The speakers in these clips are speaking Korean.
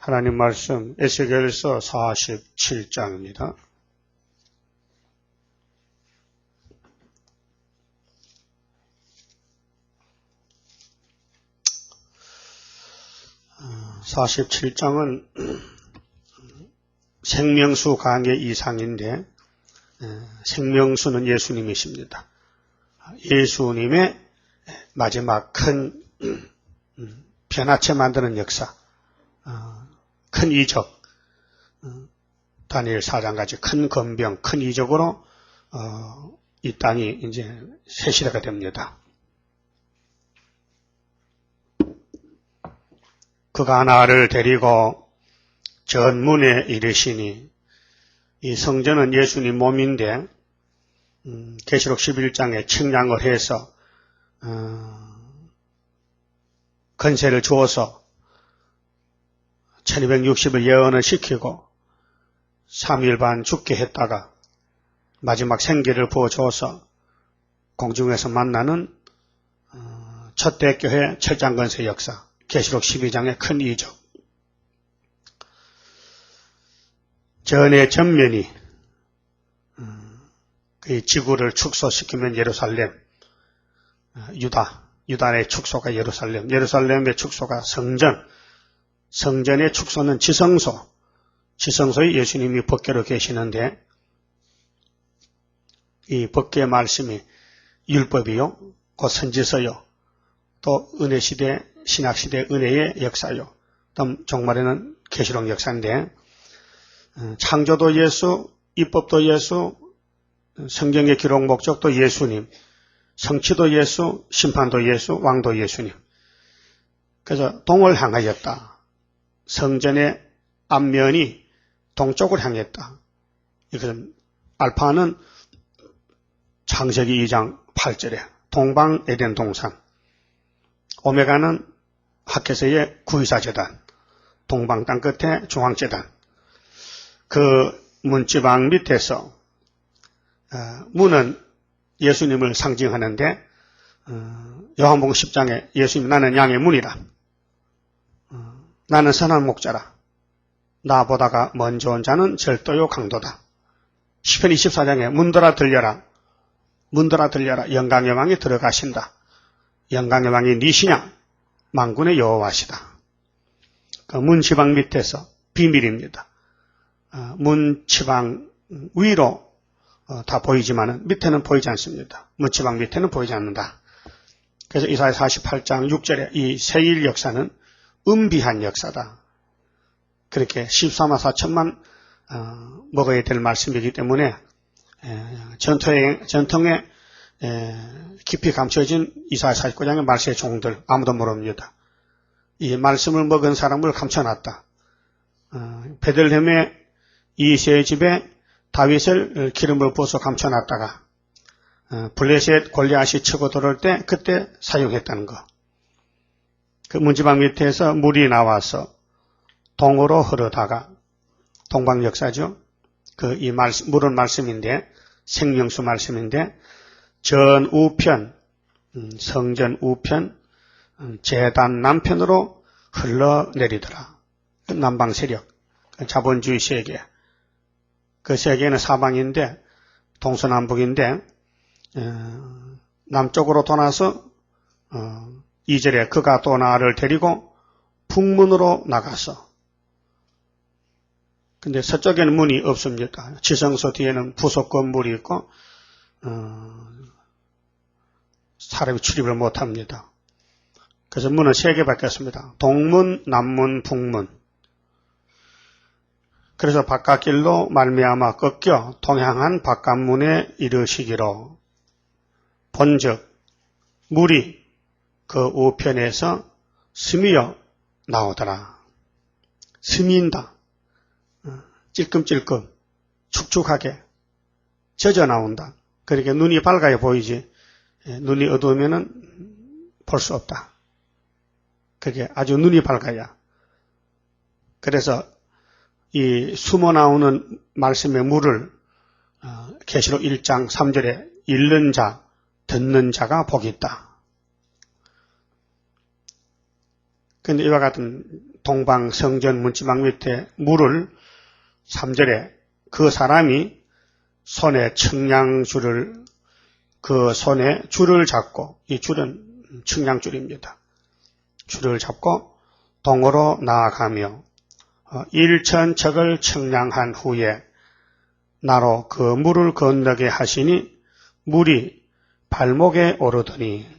하나님 말씀 에스겔서 47장입니다. (47장은) 생명수 강의 이상인데 생명수는 예수님이십니다. 예수님의 마지막 큰 변화체 만드는 역사, 큰 이적, 다니엘 4장까지 큰 건병, 큰 이적으로 이 땅이 이제 새 시대가 됩니다. 그가 나를 데리고 전문에 이르시니, 이 성전은 예수님 몸인데 계시록 11장에 측량을 해서 건세를 주어서 1260을 예언을 시키고 3일 반 죽게 했다가 마지막 생기를 부어줘서 공중에서 만나는 첫 대교회 철장건세 역사, 계시록 12장의 큰 이적. 전의 전면이 그 지구를 축소시키면 예루살렘, 유다의 축소가 예루살렘, 예루살렘의 축소가 성전, 성전의 축소는 지성소, 지성소에 예수님이 법궤로 계시는데, 이 법궤의 말씀이 율법이요, 곧 선지서요, 또 은혜시대, 신약시대 은혜의 역사요, 또 종말에는 계시록 역사인데, 창조도 예수, 입법도 예수, 성경의 기록 목적도 예수님, 성취도 예수, 심판도 예수, 왕도 예수님. 그래서 동을 향하였다. 성전의 앞면이 동쪽을 향했다. 이것은 알파는 창세기 2장 8절에 동방 에덴 동산, 오메가는 학개서의 구의사제단, 동방 땅끝에 중앙제단. 그 문지방 밑에서 문은 예수님을 상징하는데, 요한복음 10장에 예수님, 나는 양의 문이라, 나는 선한 목자라, 나보다가 먼저 온 자는 절도요 강도다. 시편 24장에 문들아 들려라, 문들아 들려라, 영광의 왕이 들어가신다. 영광의 왕이 니시냐, 만군의 여호와시다. 그 문지방 밑에서 비밀입니다. 문지방 위로 다 보이지만은 밑에는 보이지 않습니다. 문지방 밑에는 보이지 않는다. 그래서 이사야 48장 6절에 이 세일 역사는 은비한 역사다. 그렇게 14만 4천만 먹어야 될 말씀이기 때문에 전통에 깊이 감춰진 이사야 49장의 말세의 종들 아무도 모릅니다. 이 말씀을 먹은 사람을 감춰놨다. 베들레헴의 이새의 집에 다윗을 기름을 부어서 감춰놨다가 블레셋 골리앗이 치고 들어올 때 그때 사용했다는 것. 그 문지방 밑에서 물이 나와서 동으로 흐르다가, 동방 역사죠. 그 이 말씀, 물은 말씀인데, 생명수 말씀인데, 전 우편, 성전 우편, 제단 남편으로 흘러내리더라. 남방 세력, 자본주의 세계. 그 세계는 사방인데, 동서남북인데, 남쪽으로 떠나서 2절에 그가 또 나를 데리고 북문으로 나가서, 근데 서쪽에는 문이 없습니다. 지성소 뒤에는 부속 건물이 있고 사람이 출입을 못합니다. 그래서 문은 3개 바뀌었습니다. 동문, 남문, 북문. 그래서 바깥길로 말미암아 꺾여 동향한 바깥문에 이르시기로, 본즉 물이 그 우편에서 스미어 나오더라. 스민다. 찔끔찔끔 축축하게 젖어 나온다. 그렇게 눈이 밝아야 보이지, 눈이 어두우면은 볼 수 없다. 그게 아주 눈이 밝아야. 그래서 이 숨어 나오는 말씀의 물을 계시록 1장 3절에 읽는 자, 듣는 자가 복이 있다. 그런데 이와 같은 동방 성전 문지방 밑에 물을 3절에 그 사람이 손에 청량줄을 그 손에 줄을 잡고 이 줄은 청량줄입니다. 줄을 잡고 동으로 나아가며 1,000척을 청량한 후에 나로 그 물을 건너게 하시니 물이 발목에 오르더니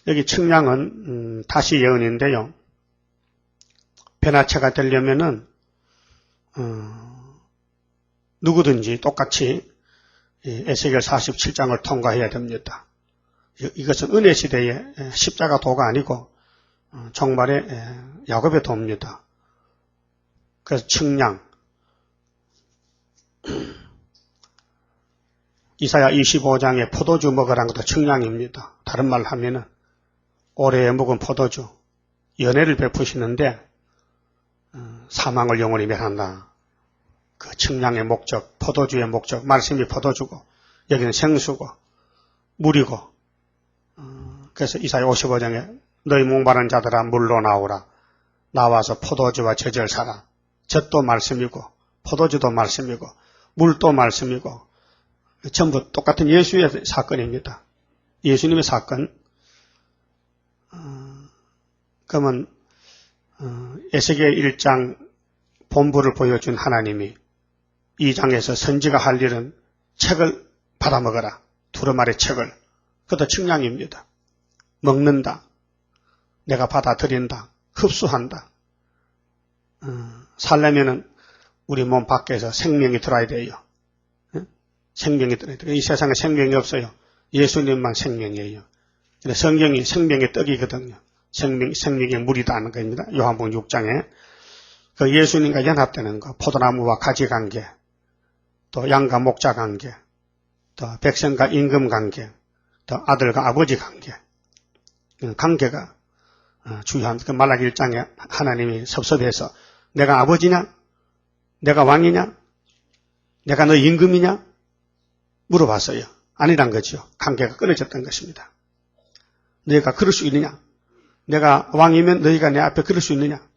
여기 청량은 다시 예언인데요. 변화체가 되려면은 누구든지 똑같이 에스겔 47장을 통과해야 됩니다. 이것은 은혜 시대의 십자가 도가 아니고 정말의 야곱의 도입니다. 그래서 청량 이사야 25장에 포도주 먹으라는 것도 청량입니다. 다른 말로 하면은 올해 먹은 포도주 연애를 베푸시는데 사망을 영원히 멸한다. 그 청량의 목적, 포도주의 목적, 말씀이 포도주고 여기는 생수고 물이고 그래서 이사야 55장에 너희 목마른 자들아 물로 나오라. 나와서 포도주와 젖을 사라. 젖도 말씀이고 포도주도 말씀이고 물도 말씀이고 전부 똑같은 예수의 사건입니다. 예수님의 사건. 그러면 에스겔 1장 본부를 보여준 하나님이 2장에서 선지가 할 일은 책을 받아먹어라. 두루마리 책을. 그것도 청량입니다. 먹는다. 내가 받아들인다. 흡수한다. 살려면은 우리 몸 밖에서 생명이 들어야 돼요. 생명이 들어야 돼요. 이 세상에 생명이 없어요. 예수님만 생명이에요. 성경이 생명의 떡이거든요. 생명의 물이다는 겁니다. 요한복음 6장에 그 예수님과 연합되는 거, 포도나무와 가지 관계, 또 양과 목자 관계, 또 백성과 임금 관계, 또 아들과 아버지 관계, 관계가 중요한. 그 말라기 1장에 하나님이 섭섭해서 내가 아버지냐? 내가 왕이냐? 내가 너 임금이냐? 물어봤어요. 아니란 거죠. 관계가 끊어졌던 것입니다. 너희가 그럴 수 있느냐? 내가 왕이면 너희가 내 앞에 그럴 수 있느냐?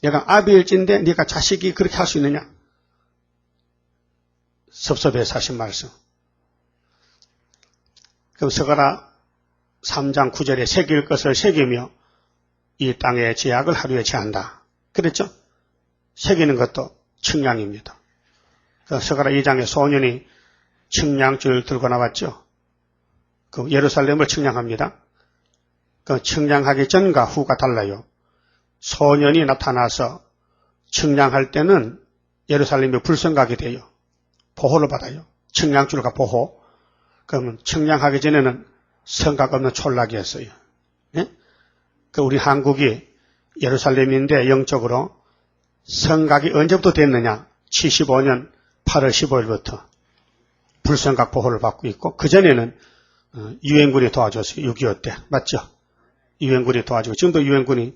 내가 아비일진데 네가 자식이 그렇게 할 수 있느냐? 섭섭해서 하신 말씀. 그럼 서가라 3장 9절에 새길 것을 새기며 이 땅의 제약을 하루에 제한다. 그랬죠? 새기는 것도 청량입니다. 서가라 2장에 소년이 청량줄 들고 나왔죠. 그 예루살렘을 청량합니다. 그 청량하기 전과 후가 달라요. 소년이 나타나서 청량할 때는 예루살렘이 불성하게 돼요. 보호를 받아요. 청량줄과 보호. 그러면 청량하기 전에는 성곽 없는 촌락이었어요. 예? 그 우리 한국이 예루살렘인데 영적으로 성곽이 언제부터 됐느냐? 75년 8월 15일부터 불성곽 보호를 받고 있고 그전에는 유엔군이 도와줬어요. 6.25 때. 맞죠? 유엔군이 도와주고 지금도 유엔군이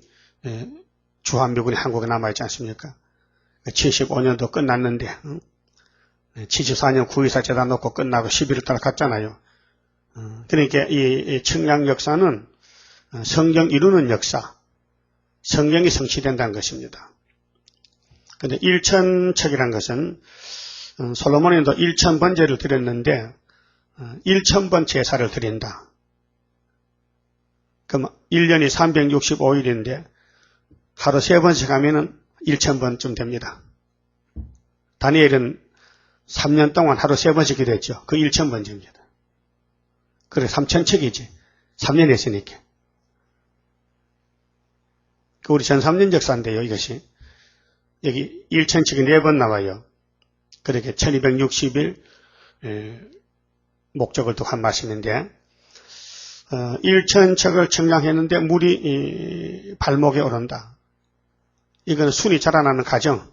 주한미군이 한국에 남아있지 않습니까? 75년도 끝났는데 74년 9.24 재단 놓고 끝나고 11월 달 갔잖아요. 그러니까 이 청량 역사는 성경 이루는 역사, 성경이 성취된다는 것입니다. 그런데 1,000척이라는 것은 솔로몬이도 1,000번제를 드렸는데 1,000번 제사를 드린다. 그럼 1년이 365일인데 하루 3번씩 하면은 1,000번쯤 됩니다. 다니엘은 3년 동안 하루 3번씩 기도했죠. 그 1,000번째입니다. 그래 3,000척이지. 3년 했으니까. 그 우리 전3년 역사인데요. 이것이. 여기 1,000척이 4번 나와요. 그렇게 1260일 목적을 두고 한 말씀인데 1,000척을 청량했는데 물이 발목에 오른다. 이건 순이 자라나는 과정.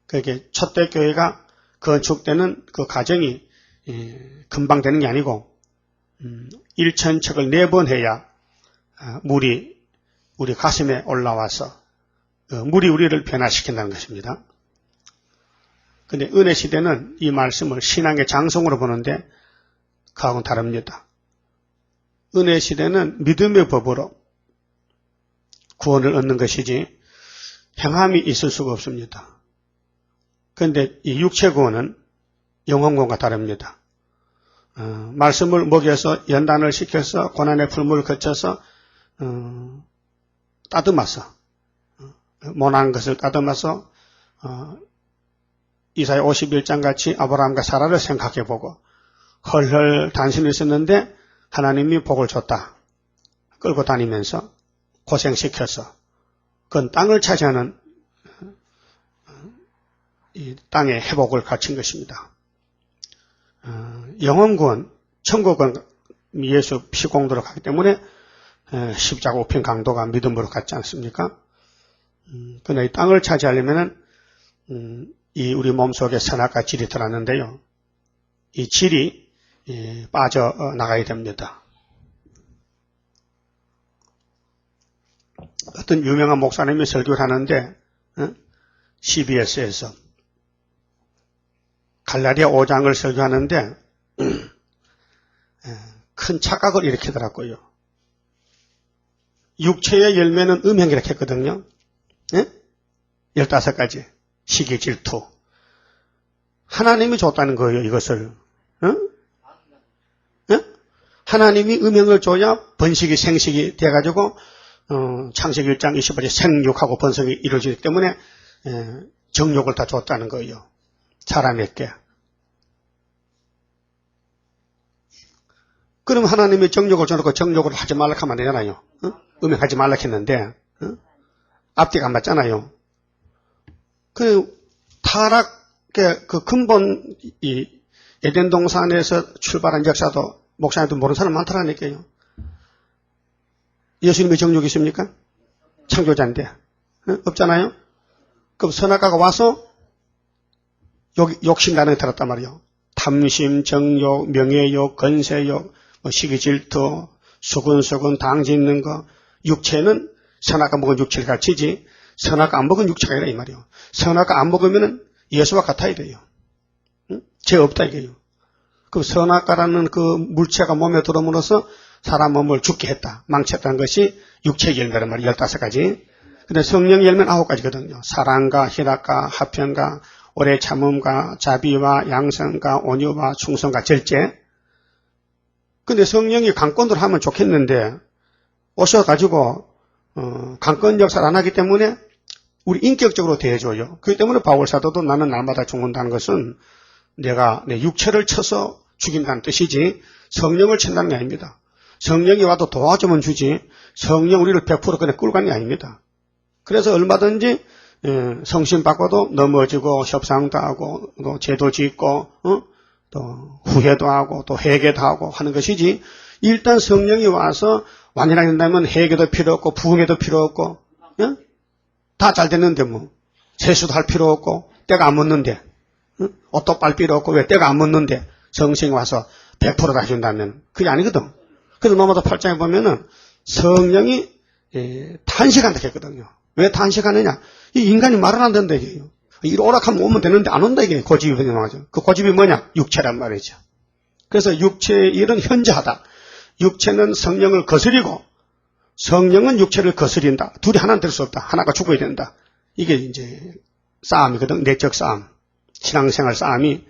그렇게 초대교회가 건축되는 그 과정이 금방 되는 게 아니고 1,000척을 4번 해야 물이 우리 가슴에 올라와서 물이 우리를 변화시킨다는 것입니다. 그런데 은혜 시대는 이 말씀을 신앙의 장성으로 보는데 그하고는 다릅니다. 은혜 시대는 믿음의 법으로 구원을 얻는 것이지 행함이 있을 수가 없습니다. 그런데 이 육체 구원은 영혼 구원과 다릅니다. 말씀을 먹여서 연단을 시켜서 고난의 풀물을 거쳐서 따듬어서 모난 것을 따듬어서 이사야 51장 같이 아브라함과 사라를 생각해보고 헐헐 단신을 썼는데 하나님이 복을 줬다. 끌고 다니면서 고생시켜서 그건 땅을 차지하는 이 땅의 회복을 갖춘 것입니다. 영혼구원, 천국은 예수 피공도로 가기 때문에 십자가 우편 강도가 믿음으로 갔지 않습니까? 그러나 이 땅을 차지하려면은 이 우리 몸속에 선악과 질이 들어왔는데요. 이 질이 빠져나가야 됩니다. 어떤 유명한 목사님이 설교를 하는데 CBS에서 갈라디아 5장을 설교하는데 큰 착각을 일으키더라고요. 육체의 열매는 음행이라고 했거든요. 15가지. 시기, 질투. 하나님이 줬다는 거예요, 이것을. 하나님이 음행을 줘야 번식이 생식이 돼가지고 창세기 1장 25절 생육하고 번성이 이루어지기 때문에 정욕을 다 줬다는 거예요. 사람에게. 그럼 하나님이 정욕을 줘놓고 정욕을 하지 말라 하면 안 되잖아요. 음행하지 말라 했는데 앞뒤가 안 맞잖아요. 그 타락의 그 근본 이 에덴 동산에서 출발한 역사도 목사님도 모르는 사람 많더라니까요. 예수님의 정욕이 있습니까? 창조자인데 없잖아요. 그럼 선악과가 와서 욕심 가능에 들었단 말이에요. 탐심, 정욕, 명예욕, 건세욕, 시기 질투, 수근수근, 당 짓는 거. 육체는 선악과 먹은 육체를 가르치지 선악과 안 먹은 육체가 아니라 이 말이에요. 선악과 안 먹으면 예수와 같아야 돼요. 죄 없다 이게요. 그 선악과라는 그 물체가 몸에 들어오면서 사람 몸을 죽게 했다. 망쳤다는 것이 육체의 열매란 말이에요. 15가지. 근데 성령 열매는 9가지거든요. 사랑과 희락과 화평과 오래 참음과 자비와 양성과 온유와 충성과 절제. 근데 성령이 강권으로 하면 좋겠는데 오셔가지고 강권 역사를 안 하기 때문에 우리 인격적으로 대해줘요. 그렇기 때문에 바울 사도도 나는 날마다 죽는다는 것은 내가 내 육체를 쳐서 죽인다는 뜻이지 성령을 친다는 게 아닙니다. 성령이 와도 도와주면 주지 성령 우리를 100% 그냥 끌고 가는 게 아닙니다. 그래서 얼마든지 성신 받고도 넘어지고 협상도 하고 또 죄도 짓고 또 후회도 하고 또 회개도 하고 하는 것이지 일단 성령이 와서 완전하게 된다면 회개도 필요 없고 부흥회도 필요 없고 다 잘 됐는데 뭐 세수도 할 필요 없고 때가 안 묻는데 옷도 빨 필요 없고 왜 때가 안 묻는데 성신이 와서 100% 다 해준다면 그게 아니거든. 그래서 로마서 8장에 보면은 성령이 탄식한다 했거든요. 왜 탄식하느냐? 이 인간이 말을 안 된다 이게요. 이리 오락하면 오면 되는데 안 온다 이게 고집이 나오죠. 그 고집이 뭐냐? 육체란 말이죠. 그래서 육체의 일은 현저하다. 육체는 성령을 거스리고 성령은 육체를 거스린다. 둘이 하나는 될 수 없다. 하나가 죽어야 된다. 이게 이제 싸움이거든. 내적 싸움. 신앙생활 싸움이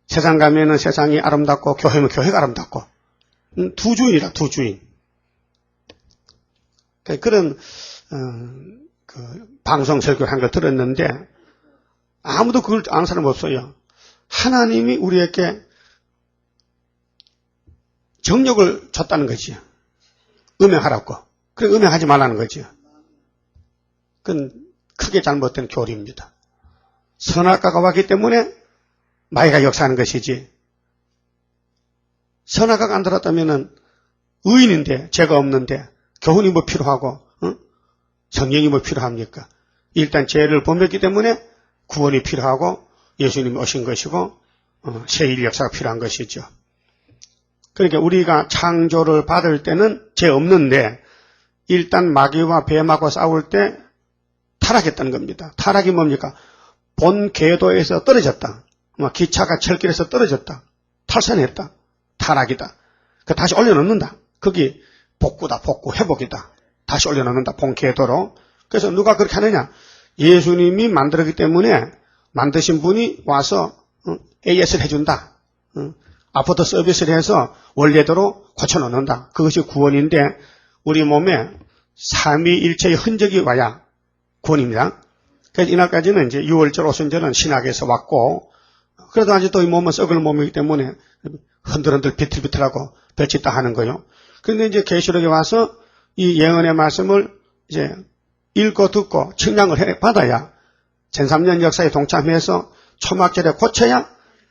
세상 가면은 세상이 아름답고 교회면 교회가 아름답고 두 주인이다. 두 주인. 그런 그 방송 설교를 한 걸 들었는데 아무도 그걸 아는 사람 없어요. 하나님이 우리에게 정욕을 줬다는 거지. 음행하라고. 그래 음행하지 말라는 거지. 그건 크게 잘못된 교리입니다. 선악과가 왔기 때문에 마귀가 역사하는 것이지. 선악과가 안 들었다면은 의인인데 죄가 없는데 교훈이 뭐 필요하고 성령이 뭐 필요합니까? 일단 죄를 범했기 때문에 구원이 필요하고 예수님이 오신 것이고 새1 역사가 필요한 것이죠. 그러니까 우리가 창조를 받을 때는 죄 없는데 일단 마귀와 뱀하고 싸울 때 타락했다는 겁니다. 타락이 뭡니까? 본 궤도에서 떨어졌다. 기차가 철길에서 떨어졌다. 탈선했다. 타락이다. 그 다시 올려놓는다. 그게 복구다. 복구, 회복이다. 다시 올려놓는다. 본캐의 도로. 그래서 누가 그렇게 하느냐? 예수님이 만들었기 때문에 만드신 분이 와서 AS를 해준다. 아포터 서비스를 해서 원래대로 고쳐놓는다. 그것이 구원인데 우리 몸에 삼위일체의 흔적이 와야 구원입니다. 그래서 이날까지는 이제 6월절, 오순절은 신학에서 왔고, 그래도 아직도 이 몸은 썩을 몸이기 때문에 흔들흔들 비틀비틀하고 별짓다 하는 거요. 그런데 이제 계시록에 와서 이 예언의 말씀을 이제 읽고 듣고 측량을 받아야 제3년 역사에 동참해서 초막절에 고쳐야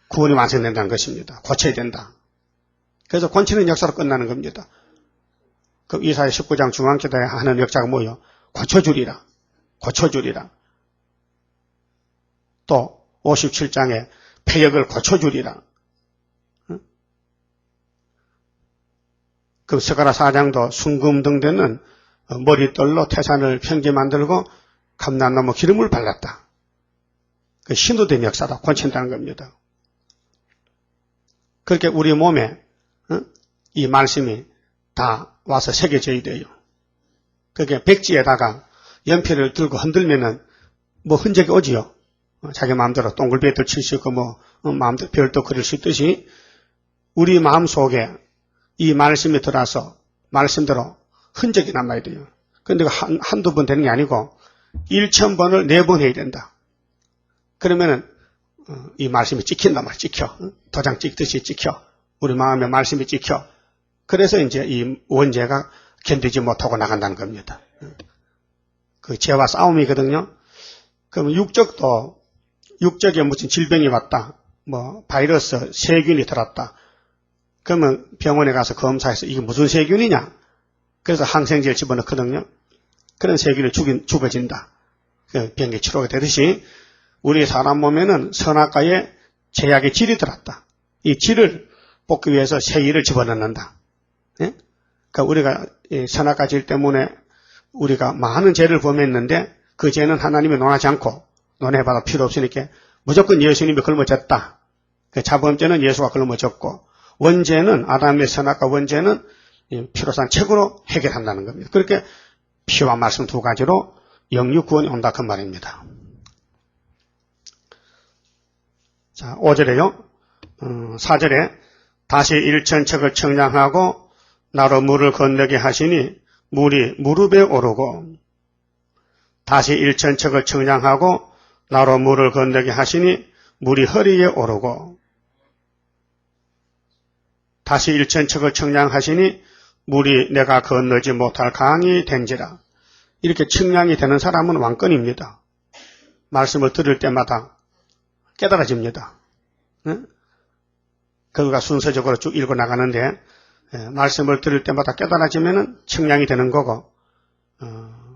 구원이 완성된다는 것입니다. 고쳐야 된다. 그래서 고치는 역사로 끝나는 겁니다. 그 이사야 19장 중앙기도에 하는 역사가 뭐예요? 고쳐주리라. 고쳐주리라. 또 57장에 폐역을 고쳐주리라. 그 스가랴 4장도 순금등 되는 머리떨로 태산을 평지 만들고 감람나무 기름을 발랐다. 그 신도된 역사다. 고친다는 겁니다. 그렇게 우리 몸에 이 말씀이 다 와서 새겨져야 돼요. 그게 백지에다가 연필을 들고 흔들면은 뭐 흔적이 오지요. 자기 마음대로 동글배도 칠 수 있고 뭐 마음대로 별도 그릴 수 있듯이 우리 마음 속에 이 말씀이 들어와서 말씀대로 흔적이 남아야 돼요. 그런데 한두 번 되는 게 아니고 1000번을 4번 해야 된다. 그러면은 이 말씀이 찍힌단 말이야. 찍혀. 도장 찍듯이 찍혀. 우리 마음에 말씀이 찍혀. 그래서 이제 이 원죄가 견디지 못하고 나간다는 겁니다. 그 죄와 싸움이거든요. 그러면 육적에 무슨 질병이 왔다. 뭐 바이러스, 세균이 들었다. 그러면 병원에 가서 검사해서 이게 무슨 세균이냐? 그래서 항생제를 집어넣거든요. 그런 세균이 죽어진다. 그 병이 치료가 되듯이 우리 사람 몸에는 선악과에 제약의 질이 들었다. 이 질을 뽑기 위해서 세일을 집어넣는다. 예? 그러니까 우리가 선악과 질 때문에 우리가 많은 죄를 범했는데 그 죄는 하나님이 논하지 않고 논해봐도 필요 없으니까 무조건 예수님이 걸머졌다. 그 자범죄는 예수가 걸머졌고 원죄는 아담의 선악과 원죄는 피로산 책으로 해결한다는 겁니다. 그렇게 피와 말씀 두 가지로 영육 구원이 온다 그 말입니다. 자, 5절에요. 4절에 다시 일천척을 청량하고 나로 물을 건너게 하시니 물이 무릎에 오르고 다시 일천척을 청량하고 나로 물을 건너게 하시니 물이 허리에 오르고 다시 일천척을 청량하시니 물이 내가 건너지 못할 강이 된지라. 이렇게 청량이 되는 사람은 왕권입니다. 말씀을 들을 때마다 깨달아집니다. 그가 순서적으로 쭉 읽어 나가는데 말씀을 들을 때마다 깨달아지면 청량이 되는 거고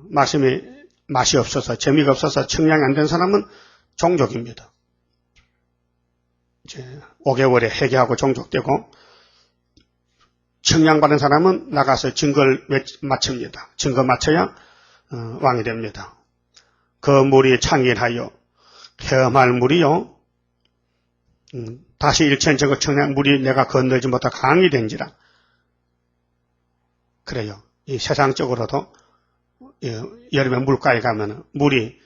말씀이 맛이 없어서 재미가 없어서 청량이 안 된 사람은 종족입니다. 이제 5개월에 회개하고 종족되고 청량받은 사람은 나가서 증거를 마칩니다. 증거 마쳐야 왕이 됩니다. 그 물이 창일하여 헤엄할 물이요 다시 일천적을 청량 물이 내가 건너지 못할 강이 된지라. 그래요. 이 세상적으로도 여름에 물가에 가면은 물이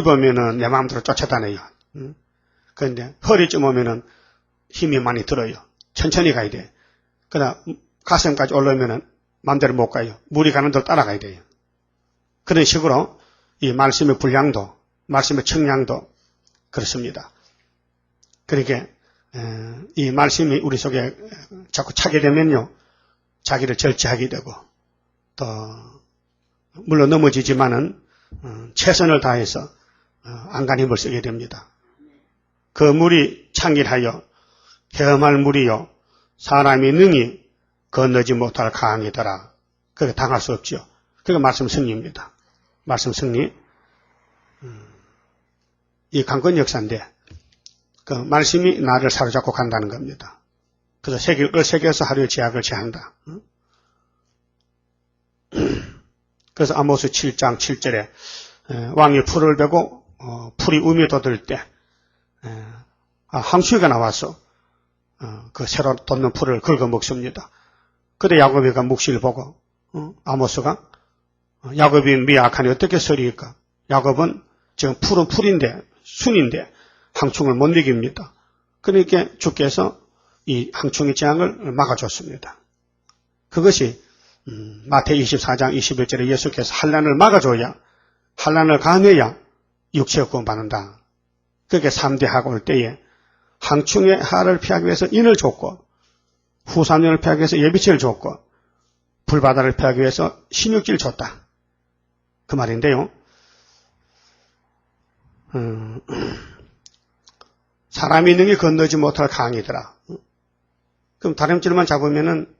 보면은 내 마음대로 쫓아다녀요. 그런데 허리쯤 오면은 힘이 많이 들어요. 천천히 가야 돼. 그러나 가슴까지 올라오면은 마음대로 못 가요. 물이 가는 대로 따라가야 돼요. 그런 식으로 이 말씀의 분량도, 말씀의 청량도 그렇습니다. 그러니까 이 말씀이 우리 속에 자꾸 차게 되면요, 자기를 절제하게 되고 또 물론 넘어지지만은 최선을 다해서 안간힘을 쓰게 됩니다. 그 물이 창일하여 헤엄할 물이요 사람이 능히 건너지 못할 강이더라. 그게 당할 수 없죠. 그게 말씀 승리입니다. 말씀 승리. 이 강권 역사인데 그 말씀이 나를 사로잡고 간다는 겁니다. 그래서 새겨서 하루의 제약을 제한다. 그래서 아모스 7장 7절에 왕이 풀을 베고 풀이 우미 돋을 때 항수기가 나와서 그 새로 돋는 풀을 긁어 먹습니다. 그때 야곱이가 묵시를 보고 아모스가 야곱이 미약하니 어떻게 서리일까? 야곱은 지금 푸른 풀인데, 순인데 항충을 못 이깁니다. 그러니까 주께서 이 항충의 재앙을 막아줬습니다. 그것이 마태복음 24장 21절에 예수께서 환난을 막아줘야, 환난을 감해야 육체의 구원받는다. 그렇게 3대 하고 올 때에 항충의 하를 피하기 위해서 인을 줬고, 후삼년을 피하기 위해서 예비치를 줬고, 불바다를 피하기 위해서 신육지를 줬다. 그 말인데요. 사람이 능히 건너지 못할 강이더라. 그럼 다림줄만 잡으면은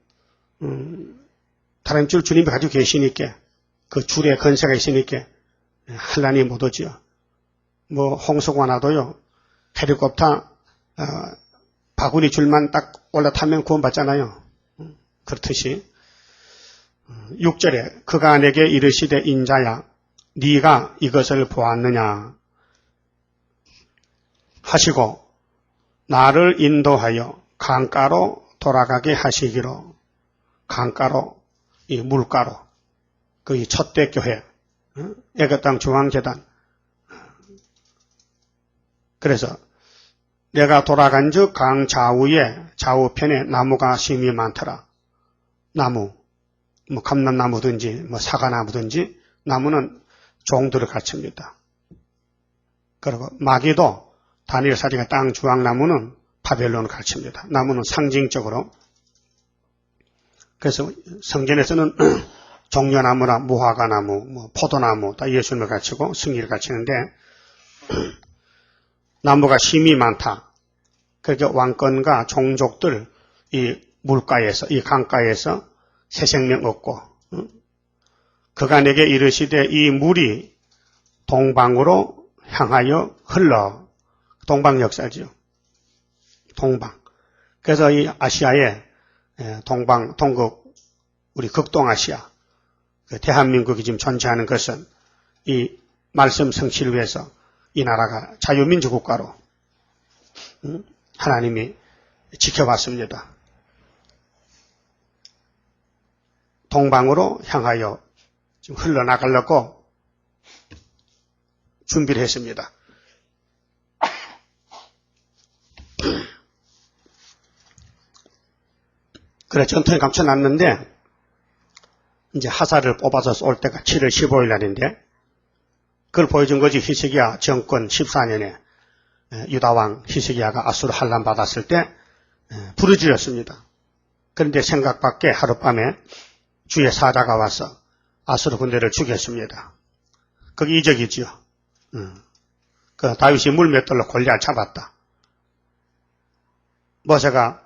다림줄 주님이 가지고 계시니까, 그 줄에 건세가 있으니까 환난이 못 오지요. 뭐 홍수가 나도요, 헬리콥터 바구니 줄만 딱 올라타면 구원받잖아요. 그렇듯이 6절에 그가 내게 이르시되 인자야 네가 이것을 보았느냐 하시고 나를 인도하여 강가로 돌아가게 하시기로. 강가로, 이 물가로, 그 첫대교회, 애굽 땅 중앙재단. 그래서 내가 돌아간즉 강 좌우에, 좌우편에 나무가 심이 많더라. 나무, 뭐 감람나무든지 뭐 사과나무든지 나무는 종들을 가르칩니다. 그리고 마귀도 다니엘사리가 땅 중앙나무는 바벨론을 가르칩니다. 나무는 상징적으로. 그래서 성전에서는 종려나무나 무화과나무, 뭐 포도나무 다 예수님을 가르치고 승리를 가르치는데 나무가 심이 많다. 그렇게 왕권과 종족들 이 물가에서, 이 강가에서 새 생명 얻고, 그가 내게 이르시되 이 물이 동방으로 향하여 흘러. 동방 역사죠. 동방. 그래서 이 아시아에 동방, 동극, 우리 극동아시아, 대한민국이 지금 존재하는 것은 이 말씀 성취를 위해서 이 나라가 자유민주 국가로 하나님이 지켜봤습니다. 동방으로 향하여 지금 흘러나가려고 준비를 했습니다. 그래, 전통이 감춰놨는데, 이제 하사를 뽑아서 올 때가 7월 15일 날인데, 그걸 보여준 거지. 히스기야 정권 14년에 유다왕 히스기야가 아수르 환난 받았을 때 부르짖었습니다. 그런데 생각 밖에 하룻밤에 주의 사자가 와서 아수르 군대를 죽였습니다. 그게 이적이지요. 그 다윗이 물 몇 돌로 골리앗 잡았다. 모세가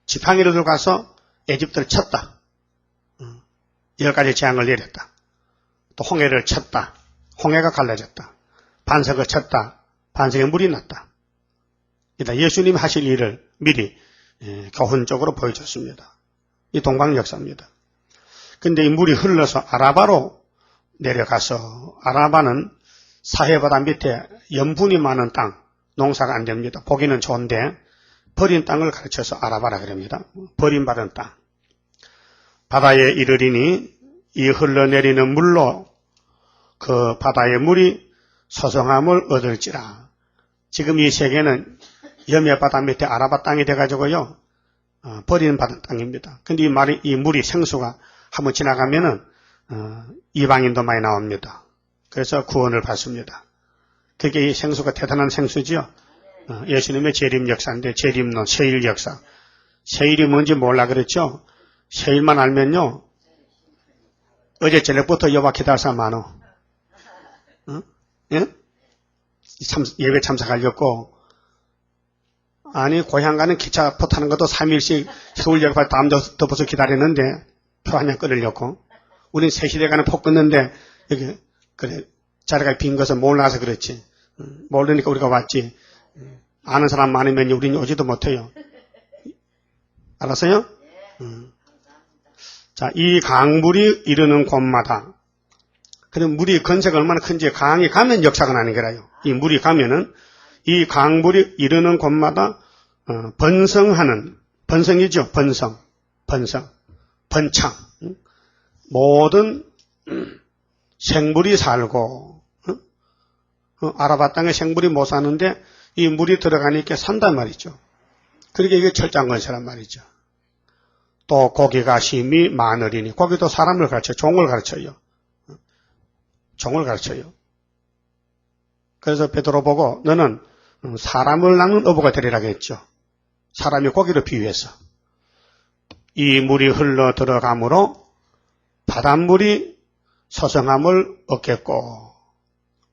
지팡이를 들고 가서 에집트를 쳤다. 10가지 재앙을 내렸다. 또 홍해를 쳤다. 홍해가 갈라졌다. 반석을 쳤다. 반석에 물이 났다. 일단 예수님이 하실 일을 미리 교훈적으로 보여줬습니다. 이 동방 역사입니다. 근데 이 물이 흘러서 아라바로 내려가서, 아라바는 사해바다 밑에 염분이 많은 땅, 농사가 안 됩니다. 보기는 좋은데 버린 땅을 가르쳐서 아라바라 그럽니다. 버림받은 땅. 바다에 이르리니 이 흘러내리는 물로 그 바다의 물이 소성함을 얻을지라. 지금 이 세계는 염해 바다 밑에 아라바 땅이 돼가지고요, 버림받은 땅입니다. 근데 이 물이 생수가 한번 지나가면은 이방인도 많이 나옵니다. 그래서 구원을 받습니다. 그게 이 생수가 대단한 생수지요. 예수님의 재림 역사인데, 재림론, 세일 역사. 세일이 뭔지 몰라 그랬죠? 세일만 알면요, 어제 저녁부터 여봐 기다려서 많어. 예? 예배 참석하려고. 아니, 고향 가는 기차 표 타는 것도 3일씩 서울역까지 다음 덮어서 기다리는데, 표 한 장 끊으려고. 우린 3시대 가는 표 끊는데, 여기, 그래, 자리가 빈 것을 몰라서 그렇지. 모르니까 우리가 왔지. 아는 사람 많으면 우리는 오지도 못해요. 알았어요? 자, 이 강물이 이르는 곳마다, 그럼 물이 건세가 얼마나 큰지 강이 가면 역사가 나는 거라요. 이 물이 가면은 이 강물이 이르는 곳마다 번성하는, 번성이죠. 번성, 번창. 모든 생물이 살고 아라바 땅에 생물이 못 사는데 이 물이 들어가니까 산단 말이죠. 그러니까 이게 철장 건설란 말이죠. 또 고기가 심히 많으리니 고기도 사람을 가르쳐요. 종을 가르쳐요. 종을 가르쳐요. 그래서 베드로 보고 너는 사람을 낳는 어부가 되리라고 했죠. 사람이 고기를 비유해서. 이 물이 흘러 들어가므로 바닷물이 소성함을 얻겠고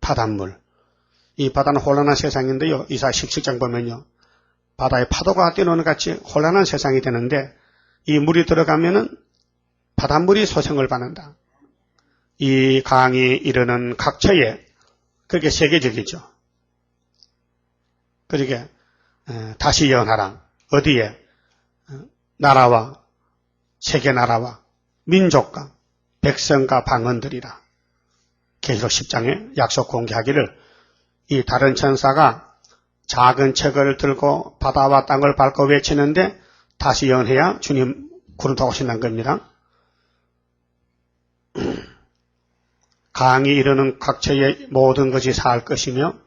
바닷물. 이 바다는 혼란한 세상인데요. 이사 17장 보면요. 바다에 파도가 뛰노는 같이 혼란한 세상이 되는데 이 물이 들어가면은 바닷물이 소생을 받는다. 이 강이 이르는 각처에 그렇게 세계적이죠. 그러게 다시 예언하라. 어디에? 나라와 세계 나라와 민족과 백성과 방언들이라. 계시록 10장에 약속 공개하기를 이 다른 천사가 작은 책을 들고 바다와 땅을 밟고 외치는데 다시 예언해야 주님 구름 타고 오신다는 겁니다. 강이 이르는 각처에 모든 것이 살 것이며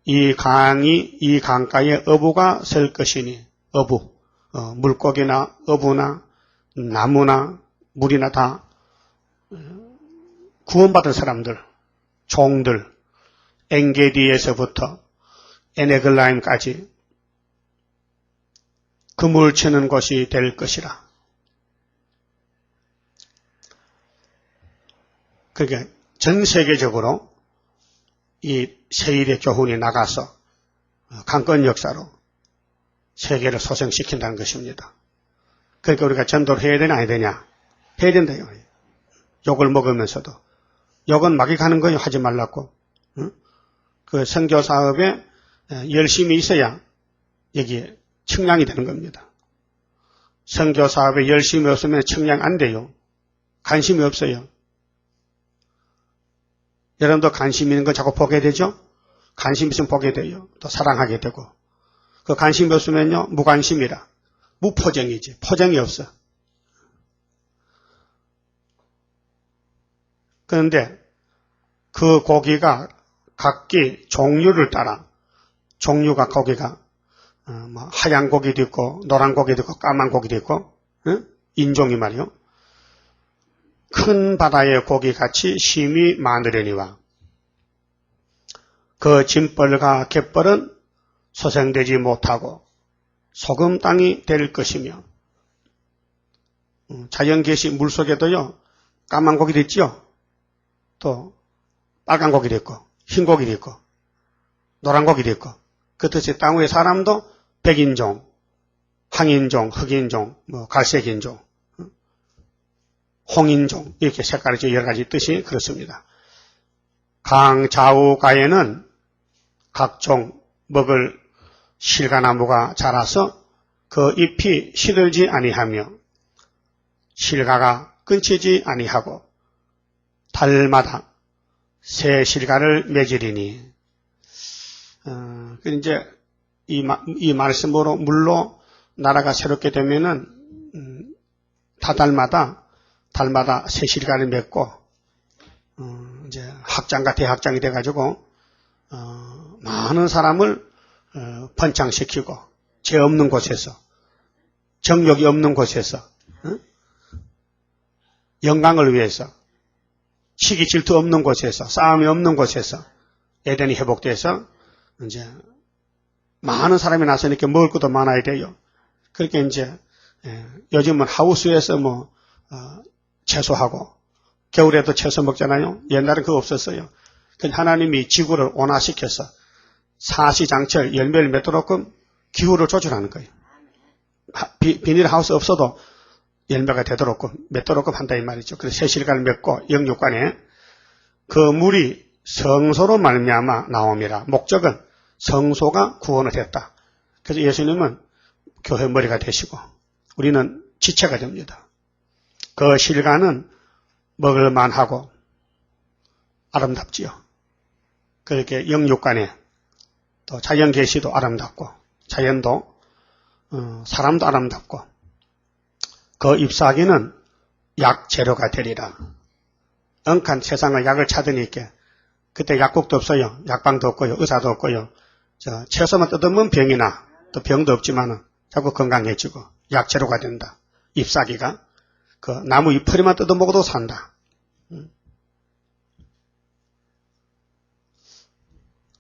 이 강가에 어부가 설 것이니 어부, 물고기나 어부나 나무나 물이나 다 구원받은 사람들, 종들, 엔게디에서부터 에네글라임까지 그물 치는 곳이 될 것이라. 그러니까 전 세계적으로 이 세일의 교훈이 나가서 강권 역사로 세계를 소생시킨다는 것입니다. 그러니까 우리가 전도를 해야 되냐 안 해야 되냐? 해야 된다요. 욕을 먹으면서도. 욕은 막이 가는 거예요. 하지 말라고. 그 선교 사업에 열심히 있어야 여기에 측량이 되는 겁니다. 선교 사업에 열심히 없으면 측량 안 돼요. 관심이 없어요. 여러분도 관심 있는 거 자꾸 보게 되죠? 관심 있으면 보게 돼요. 또 사랑하게 되고. 그 관심이 없으면요, 무관심이라. 무포정이지. 포정이 없어. 그런데 그 고기가 각기 종류를 따라 종류가 고기가 하얀 고기도 있고 노란 고기도 있고 까만 고기도 있고 인종이 말이요. 큰 바다의 고기같이 심히 많으려니와 그 짐벌과 갯벌은 소생되지 못하고 소금 땅이 될 것이며 자연계시 물속에도요 까만 고기도 있죠. 또 빨간 고기도 있고 흰 고기도 있고 노란 고기도 있고 그렇듯이 땅 위의 사람도 백인종, 황인종, 흑인종, 갈색인종, 홍인종 이렇게 색깔이 여러 가지 뜻이 그렇습니다. 강 좌우가에는 각종 먹을 실가나무가 자라서 그 잎이 시들지 아니하며 실가가 끊치지 아니하고 달마다 새 실가를 맺으리니 이제 이 말씀으로 물로 나라가 새롭게 되면은 달마다 새 실가를 맺고 이제 학장과 대학장이 돼가지고 많은 사람을 번창시키고 죄 없는 곳에서 정욕이 없는 곳에서 영광을 위해서 시기 질투 없는 곳에서 싸움이 없는 곳에서 에덴이 회복돼서 이제 많은 사람이 나서니까 먹을 것도 많아야 돼요. 그렇게 이제 요즘은 하우스에서 채소하고 겨울에도 채소 먹잖아요. 옛날엔 그거 없었어요. 하나님이 지구를 온화시켜서 사시장철 열매를 맺도록끔 기후를 조절하는 거예요. 비닐하우스 없어도 열매가 되도록끔 맺도록끔 한다 이 말이죠. 그래서 새실간을 맺고 영육간에 그 물이 성소로 말미암아 나옴이라. 목적은 성소가 구원을 했다. 그래서 예수님은 교회 머리가 되시고 우리는 지체가 됩니다. 그 실간은 먹을만하고 아름답지요. 그렇게 영육간에 또 자연 계시도 아름답고 자연도 사람도 아름답고 그 잎사귀는 약 재료가 되리라. 엉칸 세상의 약을 찾으니까 그때 약국도 없어요. 약방도 없고요. 의사도 없고요. 채소만 뜯으면 병이 나. 또 병도 없지만은 자꾸 건강해지고 약 재료가 된다. 잎사귀가 그 나무 잎풀이만 뜯어 먹어도 산다.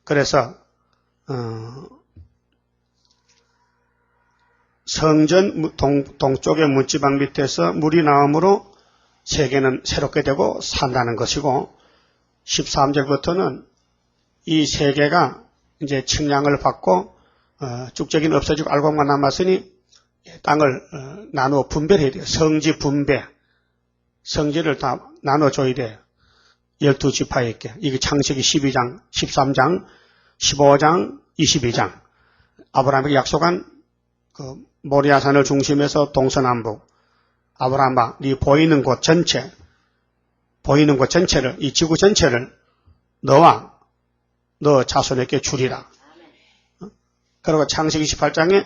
그래서 성전 동쪽의 문지방 밑에서 물이 나오므로 세계는 새롭게 되고 산다는 것이고 13절부터는 이 세계가 이제 측량을 받고 쭉적이는 없어지고 알곡만 남았으니 땅을 나누어 분별해야 돼요. 성지 분배. 성지를 다 나눠줘야 돼요. 12지파에게. 이게 창세기 12장, 13장, 15장, 22장. 아브라함에게 약속한 그 모리아산을 중심해서 동서남북. 아브라함아, 네 보이는 곳 전체를, 이 지구 전체를 너와 너 자손에게 주리라. 그리고 창세기 18장에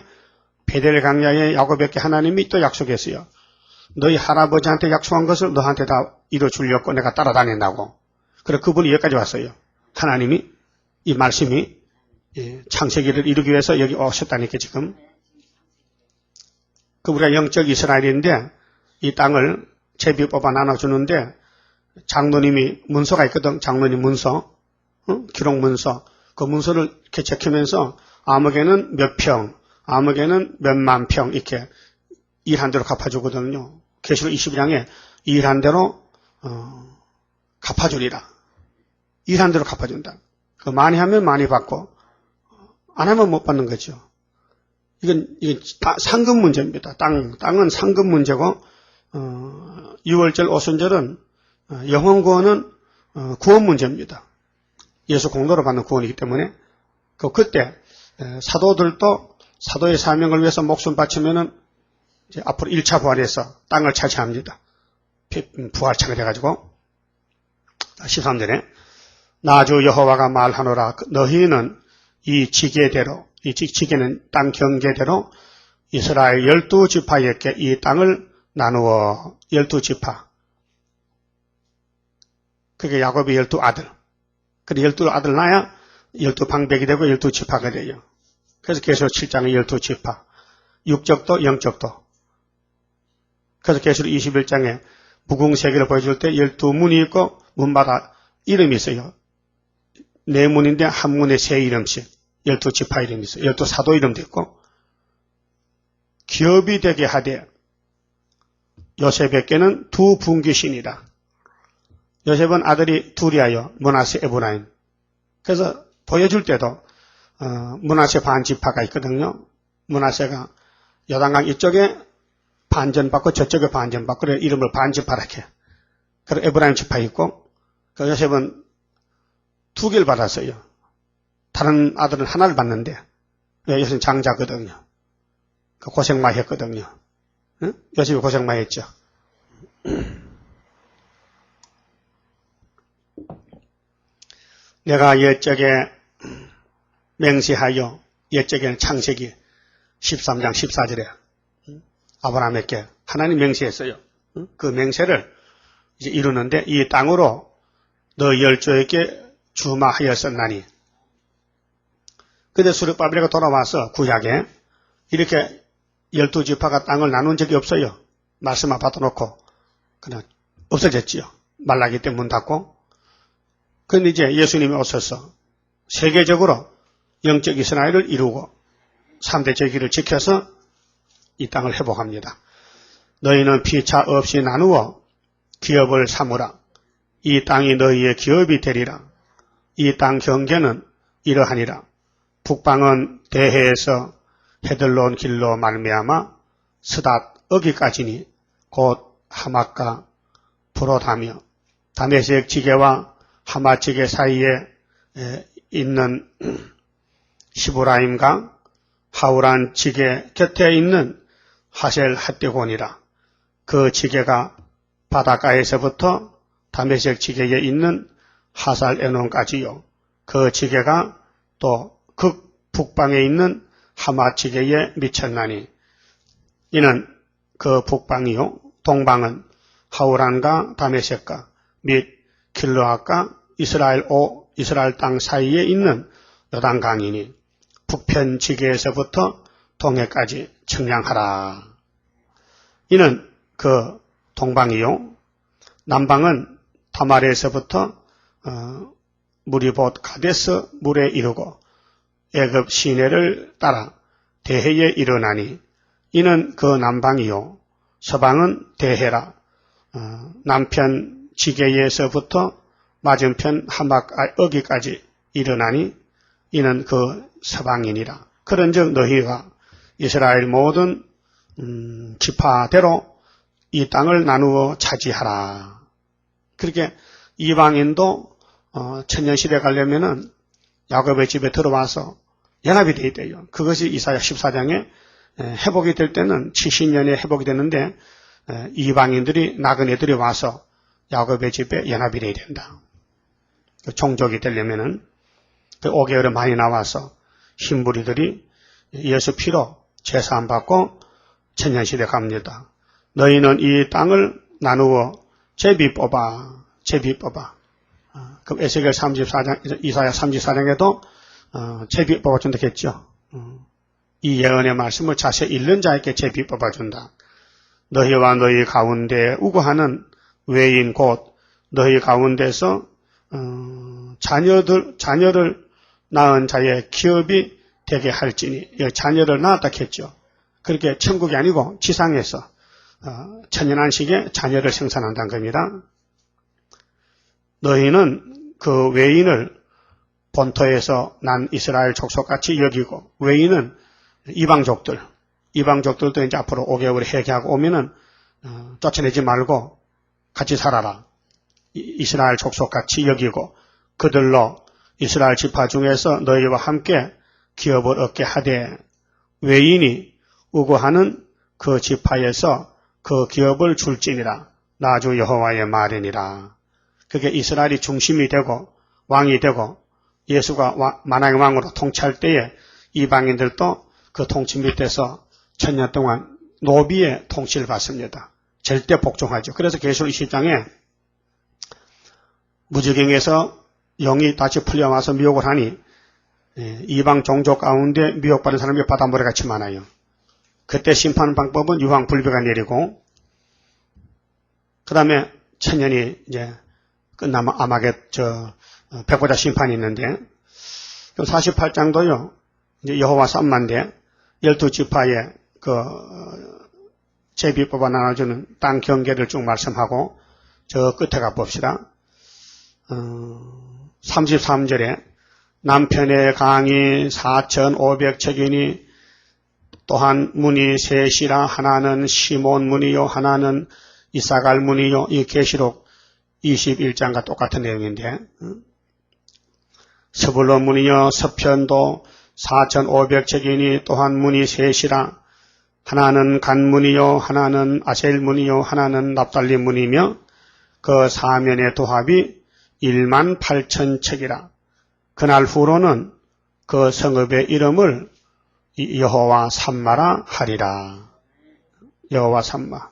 베델 강야에 야곱에게 하나님이 또 약속했어요. 너희 할아버지한테 약속한 것을 너한테 다 이뤄주려고 내가 따라다닌다고. 그래서 그분이 여기까지 왔어요. 하나님이 이 말씀이 창세기를 이루기 위해서 여기 오셨다니까 지금. 그 우리가 영적 이스라엘인데 이 땅을 제비 뽑아 나눠주는데 장로님이 문서가 있거든. 장로님 문서, 기록 문서. 그 문서를 이렇게 적히면서 아무개는 몇 평, 아무개는 몇만 평 이렇게 일한 대로 갚아주거든요. 계시록 22장에 일한 대로 갚아주리라. 일한 대로 갚아준다. 그 많이 하면 많이 받고 안 하면 못 받는 거죠. 이건 상금 문제입니다. 땅은 상금 문제고 6월절 오순절은 영혼 구원은 구원 문제입니다. 예수 공로로 받는 구원이기 때문에 그때 사도들도 사도의 사명을 위해서 목숨 바치면은 이제 앞으로 1차 부활에서 땅을 차지합니다. 부활차가 돼가지고 13절에 나주 여호와가 말하노라. 너희는 이 지계대로, 이 지계는 땅 경계대로 이스라엘 12지파에게 이 땅을 나누어 12지파. 그게 야곱의 12아들. 그래 12아들 나야 12방백이 되고 12지파가 돼요. 그래서 계시록 7장의 12지파. 육적도 영적도. 그래서 계시록 21장에 무궁세계를 보여줄 때 12문이 있고 문마다 이름이 있어요. 네 문인데 한 문에 세 이름씩 12지파 이름이 있어요. 12사도 이름도 있고 기업이 되게 하되 요셉에게는 두 분귀신이다. 요셉은 아들이 둘이하여 므낫세 에브라임. 그래서 보여줄 때도 므낫세 반지파가 있거든요. 므낫세가 요단강 이쪽에 반전받고 저쪽에 반전받고 그래 이름을 반지파라 해. 그리고 에브라임 지파 있고 그 요셉은 두 개를 받았어요. 다른 아들은 하나를 받는데 요셉은 장자거든요. 고생 많이 했거든요. 응? 요셉이 고생 많이 했죠. 내가 옛적에 맹세하여 옛적에는 창세기 13장 14절에 아브라함에게 하나님 맹세했어요. 그 맹세를 이제 이루는데 이 땅으로 너 열조에게 주마하였었나니. 근데 수르바벨이 돌아와서 구약에 이렇게 12지파가 땅을 나눈 적이 없어요. 말씀만 받아놓고 그냥 없어졌지요. 말라기 때 문 닫고. 그런데 이제 예수님이 오셔서 세계적으로 영적 이스라엘을 이루고 3대 제기를 지켜서 이 땅을 회복합니다. 너희는 피차 없이 나누어 기업을 삼으라. 이 땅이 너희의 기업이 되리라. 이 땅 경계는 이러하니라. 북방은 대해에서 헤들론 길로 말미암아 스닷 어기까지니 곧 하맛과 브롯하며 다메섹 지게와 하맛 지게 사이에 있는 시브라임과 하우란 지게 곁에 있는 하셀 핫데곤이라. 그 지게가 바닷가에서부터 다메섹 지게에 있는 하살 에논까지요. 그 지게가 또 극북방에 있는 하맛 지게에 미쳤나니 이는 그 북방이요. 동방은 하우란과 다메섹과 및 길르앗과 이스라엘 땅 사이에 있는 요단강이니 북편 지게에서부터 동해까지 청량하라. 이는 그 동방이요. 남방은 다말에서부터 물이 곧 가데스 물에 이르고 애굽 시내를 따라 대해에 이르나니 이는 그 남방이요. 서방은 대해라. 남편 지게에서부터 맞은편 하막 어기까지 이르나니 이는 그 서방이니라. 그런즉 너희가 이스라엘 모든 지파대로 이 땅을 나누어 차지하라. 그렇게 이방인도 천년시대 가려면은 야곱의 집에 들어와서 연합이 되어 있대요. 그것이 이사야 14장에 회복이 될 때는 70년에 회복이 되는데 이방인들이 나그네들이 와서 야곱의 집에 연합이 되어야 된다. 종족이 되려면은 그 5개월에 많이 나와서 흰부리들이 예수 피로 제사함 받고 천년시대 갑니다. 너희는 이 땅을 나누어 제비 뽑아. 그럼 에스겔 34장, 이사야 34장에도 제비 뽑아준다 했죠. 이 예언의 말씀을 자세히 읽는 자에게 제비 뽑아준다. 너희와 너희 가운데 우고하는 외인 곧 너희 가운데서 자녀를 낳은 자의 기업이 되게 할지니, 자녀를 낳았다 했죠. 그렇게 천국이 아니고 지상에서 천연안식에 자녀를 생산한다는 겁니다. 너희는 그 외인을 본토에서 난 이스라엘 족속같이 여기고, 외인은 이방족들도 이제 앞으로 5개월 회개하고 오면은 쫓아내지 말고 같이 살아라. 이스라엘 족속같이 여기고 그들로 이스라엘 지파 중에서 너희와 함께 기업을 얻게 하되 외인이 우고하는 그 지파에서 그 기업을 줄지니라. 나 주 여호와의 말이니라. 그게 이스라엘이 중심이 되고 왕이 되고 예수가 만왕의 왕으로 통치할 때에 이방인들도 그 통치 밑에서 천년 동안 노비의 통치를 받습니다. 절대 복종하죠. 그래서 계시록 20장에 무지경에서 영이 다시 풀려와서 미혹을 하니 이방 종족 가운데 미혹받은 사람이 바닷모래같이 많아요. 그때 심판 방법은 유황불비가 내리고 그 다음에 천년이 이제 끝나면 백보자 심판이 있는데 48장도요. 이제 여호와 삼만대 12지파의 그 제비 뽑아 나눠주는 땅 경계를 쭉 말씀하고 저 끝에 가봅시다. 33절에 남편의 강이 4,500척이니 또한 문이 셋이라 하나는 시몬 문이요 하나는 이사갈 문이요. 이 계시록 21장과 똑같은 내용인데 스불론 문이요 서편도 4,500척이니 또한 문이 셋이라 하나는 간 문이요 하나는 아셀 문이요 하나는 납달리 문이며 그 사면의 도합이 18,000척이라. 그날 후로는 그 성읍의 이름을 여호와 삼마라 하리라. 여호와 삼마.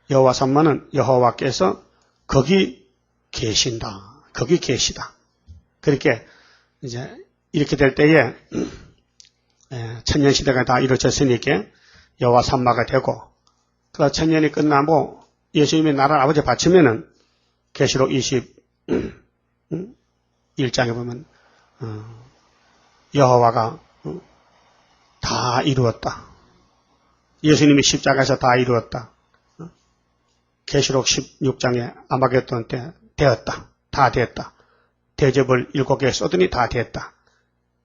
여호와 삼마는 여호와께서 거기 계신다. 거기 계시다. 그렇게 이제 이렇게 될 때에 천년시대가 다 이루어졌으니까 여호와 삼마가 되고 그 천년이 끝나고 예수님의 나라를 아버지 바치면은 계시록 21장에 보면 여호와가 다 이루었다. 예수님이 십자가에서 다 이루었다. 계시록 16장에 아마겟돈 때 되었다. 다 됐다. 대접을 7개 쏘더니 다 됐다.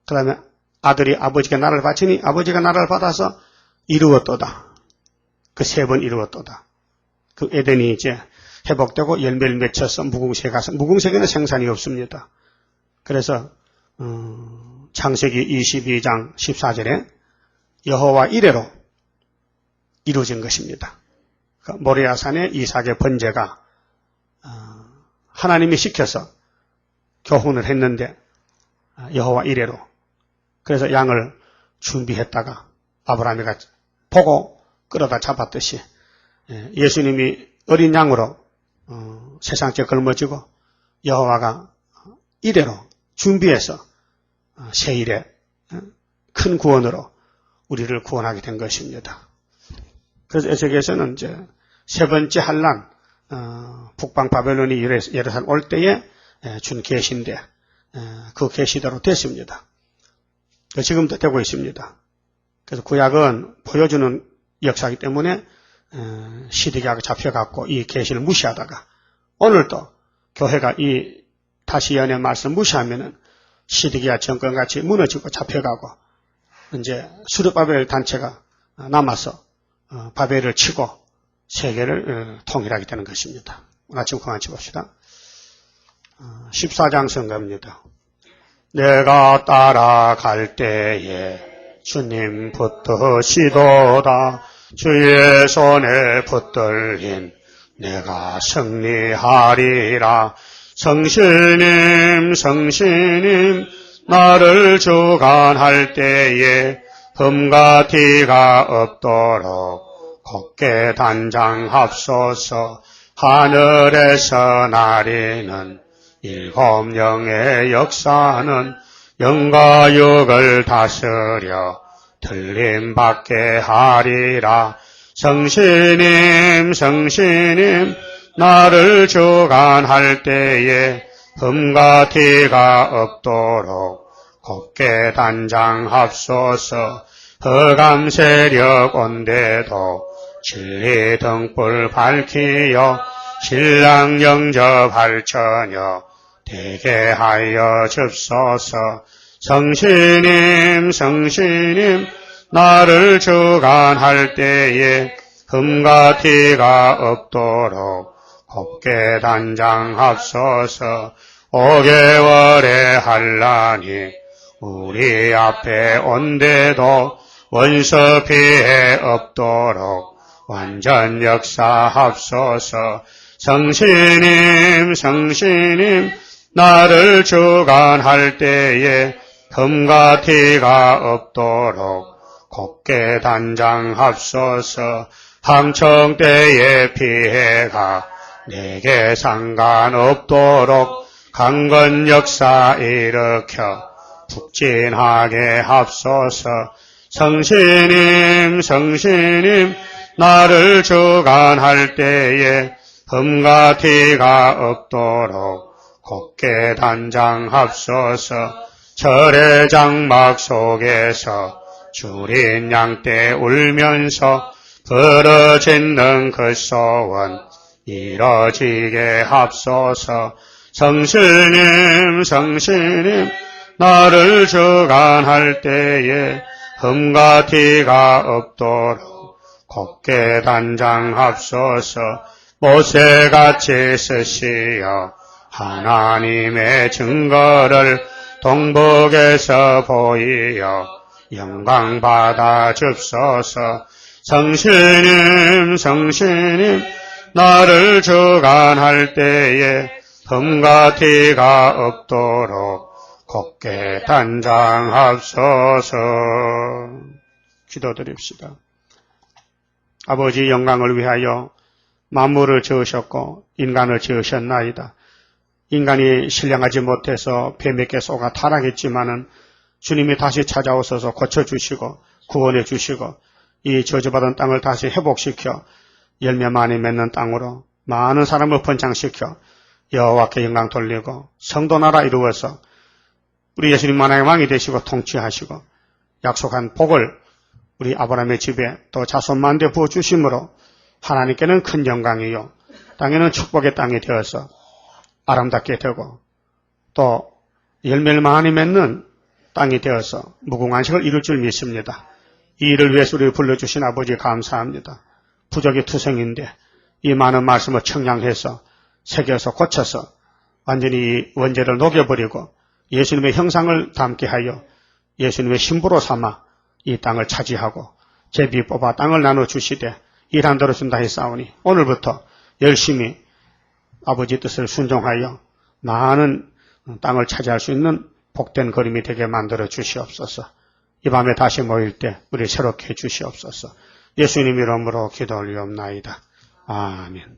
그 다음에 아들이 아버지가 나라를 바치니 아버지가 나라를 받아서 이루었도다. 그 3번 이루었도다. 그 에덴이 이제 회복되고 열매를 맺혀서 무궁세에 가서 무궁세에는 생산이 없습니다. 그래서 창세기 22장 14절에 여호와 이레로 이루어진 것입니다. 모리아산의 이삭의 번제가 하나님이 시켜서 교훈을 했는데 여호와 이레로 그래서 양을 준비했다가 아브라함이가 보고 끌어다 잡았듯이 예수님이 어린 양으로 세상째 걸머지고 여호와가 이래로 준비해서 세일에 큰 구원으로 우리를 구원하게 된 것입니다. 그래서 에스겔에서는 이제 세 번째 환난, 북방 바벨론이 예루살렘 올 때에 준 계시인데 그 계시대로 됐습니다. 지금도 되고 있습니다. 그래서 구약은 보여주는 역사이기 때문에 시드기야가 잡혀갖고 이 계시를 무시하다가 오늘도 교회가 이 다시 연의 말씀 무시하면은 시드기야 정권같이 무너지고 잡혀가고 이제 수르바벨 단체가 남아서 바벨을 치고 세계를 통일하게 되는 것입니다. 오늘 아침 그만 쳐봅시다. 14장 선거입니다. 내가 따라갈 때에 주님 붙드시도다. 주의 손에 붙들린 내가 승리하리라. 성신님 성신님 나를 주관할 때에 흠과 티가 없도록 곱게 단장합소서. 하늘에서 나리는 일곱 영의 역사는 영과 육을 다스려 틀림받게 하리라. 성신님 성신님 나를 주관할 때에 흠과 티가 없도록 곱게 단장합소서. 흑암 세력 온데도 진리 등불 밝히여 신랑 영접할 처녀 되게 하여 줍소서. 성신님 성신님 나를 주관할 때에 흠과 티가 없도록 곱게 단장합소서. 5개월의 환난이 우리 앞에 온데도 원수 피해 없도록 완전 역사합소서. 성신님 성신님 나를 주관할 때에 흠과 티가 없도록 곱게 단장합소서. 황청 때의 피해가 내게 상관없도록 강건 역사 일으켜 북진하게 합소서. 성신님 성신님 나를 주관할 때에 흠과 티가 없도록 곱게 단장합소서. 철의 장막 속에서 주린 양떼 울면서 부르짖는 그 소원 이뤄지게 합소서. 성신님 성신님 나를 주관할 때에 흠과 티가 없도록 곱게 단장합소서. 모세같이 쓰시어 하나님의 증거를 동북에서 보이어 영광 받아 줍소서. 성신님 성신님 나를 주관할 때에 흠과 티가 없도록 곱게 단장합소서. 기도드립시다. 아버지 영광을 위하여 만물을 지으셨고 인간을 지으셨나이다. 인간이 신령하지 못해서 뱀에게 속아 타락했지만은 주님이 다시 찾아오셔서 고쳐주시고 구원해 주시고 이 저주받은 땅을 다시 회복시켜 열매 많이 맺는 땅으로 많은 사람을 번창시켜 여호와께 영광 돌리고 성도 나라 이루어서 우리 예수님 만왕의 왕이 되시고 통치하시고 약속한 복을 우리 아브라함의 집에 또 자손 만대 부어주심으로 하나님께는 큰 영광이요 땅에는 축복의 땅이 되어서 아름답게 되고 또 열매를 많이 맺는 땅이 되어서 무궁한식을 이룰 줄 믿습니다. 이 일을 위해서 우리를 불러주신 아버지 감사합니다. 부족이 투성인데 이 많은 말씀을 청량해서 새겨서 고쳐서 완전히 이 원죄를 녹여버리고 예수님의 형상을 담게 하여 예수님의 신부로 삼아 이 땅을 차지하고 제비 뽑아 땅을 나눠주시되 일한 대로 준다 했사오니 오늘부터 열심히 아버지 뜻을 순종하여 많은 땅을 차지할 수 있는 복된 걸음이 되게 만들어 주시옵소서. 이 밤에 다시 모일 때 우리 새롭게 해 주시옵소서. 예수님 이름으로 기도 올리옵나이다. 아멘.